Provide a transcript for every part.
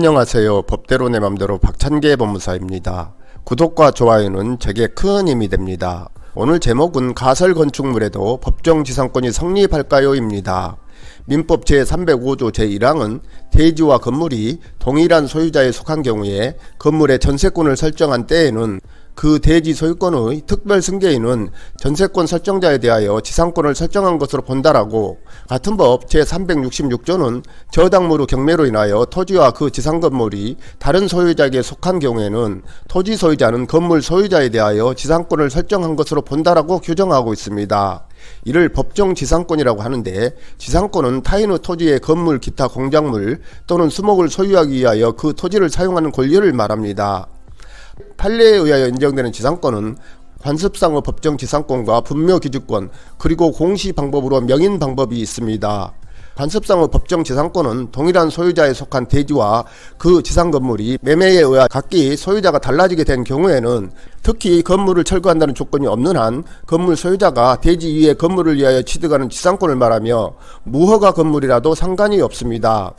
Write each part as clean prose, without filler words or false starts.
안녕하세요. 법대로 내 맘대로 박찬계 법무사입니다. 구독과 좋아요는 제게 큰 힘이 됩니다. 오늘 제목은 가설 건축물에도 법정지상권이 성립할까요? 입니다. 민법 제305조 제1항은 대지와 건물이 동일한 소유자에 속한 경우에 건물의 전세권을 설정한 때에는 그 대지 소유권의 특별 승계인은 전세권 설정자에 대하여 지상권을 설정한 것으로 본다라고, 같은 법 제366조는 저당무로 경매로 인하여 토지와 그 지상 건물이 다른 소유자에게 속한 경우에는 토지 소유자는 건물 소유자에 대하여 지상권을 설정한 것으로 본다라고 규정하고 있습니다. 이를 법정지상권이라고 하는데, 지상권은 타인의 토지의 건물, 기타 공작물 또는 수목을 소유하기 위하여 그 토지를 사용하는 권리를 말합니다. 판례에 의하여 인정되는 지상권은 관습상의 법정지상권과 분묘기지권 그리고 공시 방법으로 명인 방법이 있습니다. 관습상의 법정지상권은 동일한 소유자에 속한 대지와 그 지상 건물이 매매에 의해 각기 소유자가 달라지게 된 경우에는, 특히 건물을 철거한다는 조건이 없는 한 건물 소유자가 대지 위에 건물을 위하여 취득하는 지상권을 말하며 무허가 건물이라도 상관이 없습니다.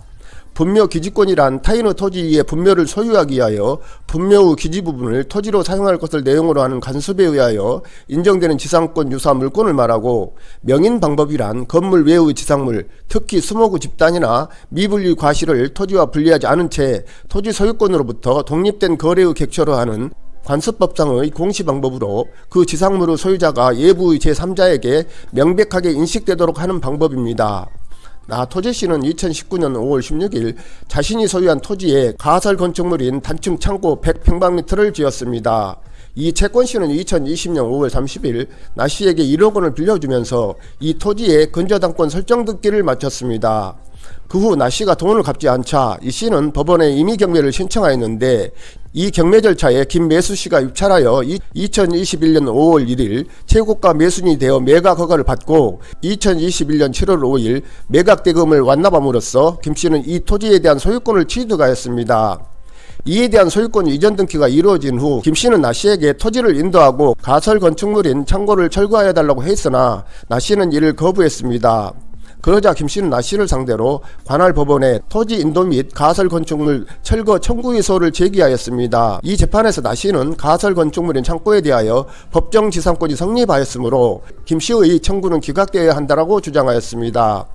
분묘 기지권이란 타인의 토지 위에 분묘를 소유하기 위하여 분묘의 기지 부분을 토지로 사용할 것을 내용으로 하는 간섭에 의하여 인정되는 지상권 유사 물권을 말하고, 명인 방법이란 건물 외의 지상물, 특히 수목의 집단이나 미분리 과실을 토지와 분리하지 않은 채 토지 소유권으로부터 독립된 거래의 객체로 하는 관습법상의 공시 방법으로 그 지상물의 소유자가 예부의 제3자에게 명백하게 인식되도록 하는 방법입니다. 토재씨는 2019년 5월 16일 자신이 소유한 토지에 가설 건축물인 단층 창고 100평방미터를 지었습니다. 이 채권씨는 2020년 5월 30일 나씨에게 1억 원을 빌려주면서 이 토지에 근저당권 설정 등기를 마쳤습니다. 그 후 나씨가 돈을 갚지 않자 이씨는 법원에 임의경매를 신청하였는데, 이 경매 절차에 김매수씨가 입찰하여 2021년 5월 1일 최고가 매수인이 되어 매각 허가를 받고 2021년 7월 5일 매각 대금을 완납함으로써 김씨는 이 토지에 대한 소유권을 취득하였습니다. 이에 대한 소유권 이전 등기가 이루어진 후 김씨는 나씨에게 토지를 인도하고 가설 건축물인 창고를 철거하여 달라고 했으나 나씨는 이를 거부했습니다. 그러자 김씨는 나씨를 상대로 관할 법원에 토지 인도 및 가설 건축물 철거 청구의소를 제기하였습니다. 이 재판에서 나씨는 가설 건축물인 창고에 대하여 법정지상권이 성립하였으므로 김씨의 청구는 기각되어야 한다라고 주장하였습니다.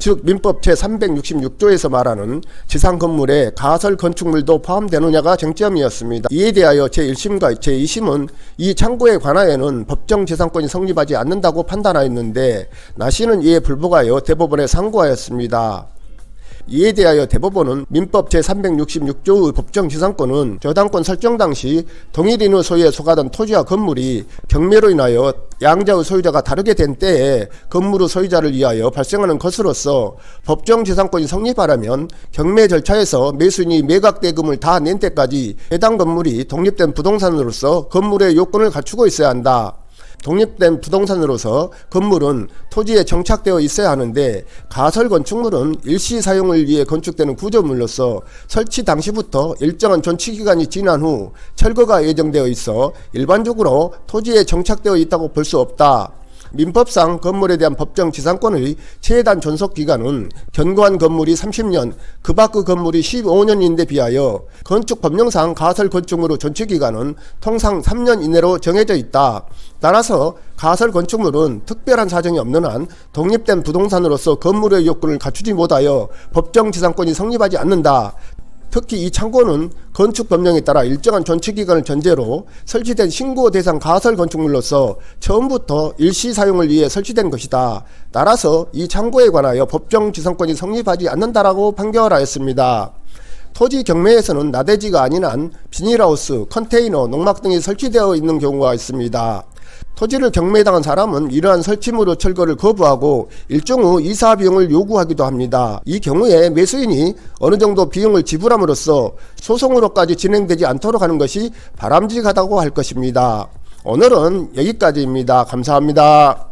즉 민법 제366조에서 말하는 지상 건물에 가설 건축물도 포함되느냐가 쟁점이었습니다. 이에 대하여 제1심과 제2심은 이 창고에 관하여는 법정지상권이 성립하지 않는다고 판단하였는데, 나씨는 이에 불복하여 대법원에 상고하였습니다. 이에 대하여 대법원은 민법 제366조의 법정지상권은 저당권 설정 당시 동일인의 소유에 속하던 토지와 건물이 경매로 인하여 양자의 소유자가 다르게 된 때에 건물의 소유자를 위하여 발생하는 것으로서 법정지상권이 성립하려면 경매 절차에서 매수인이 매각대금을 다 낸 때까지 해당 건물이 독립된 부동산으로서 건물의 요건을 갖추고 있어야 한다. 독립된 부동산으로서 건물은 토지에 정착되어 있어야 하는데, 가설 건축물은 일시 사용을 위해 건축되는 구조물로서 설치 당시부터 일정한 존치기간이 지난 후 철거가 예정되어 있어 일반적으로 토지에 정착되어 있다고 볼 수 없다. 민법상 건물에 대한 법정지상권의 최단 존속기간은 견고한 건물이 30년, 그 밖의 건물이 15년인데 비하여 건축법령상 가설 건축물의 존치기간은 통상 3년 이내로 정해져 있다. 따라서 가설 건축물은 특별한 사정이 없는 한 독립된 부동산으로서 건물의 요건을 갖추지 못하여 법정지상권이 성립하지 않는다. 특히 이 창고는 건축법령에 따라 일정한 존치기간을 전제로 설치된 신고 대상 가설 건축물로서 처음부터 일시 사용을 위해 설치된 것이다. 따라서 이 창고에 관하여 법정지상권이 성립하지 않는다라고 판결하였습니다. 토지 경매에서는 나대지가 아닌 한 비닐하우스, 컨테이너, 농막 등이 설치되어 있는 경우가 있습니다. 토지를 경매당한 사람은 이러한 설치물의 철거를 거부하고 일종의 이사 비용을 요구하기도 합니다. 이 경우에 매수인이 어느 정도 비용을 지불함으로써 소송으로까지 진행되지 않도록 하는 것이 바람직하다고 할 것입니다. 오늘은 여기까지입니다. 감사합니다.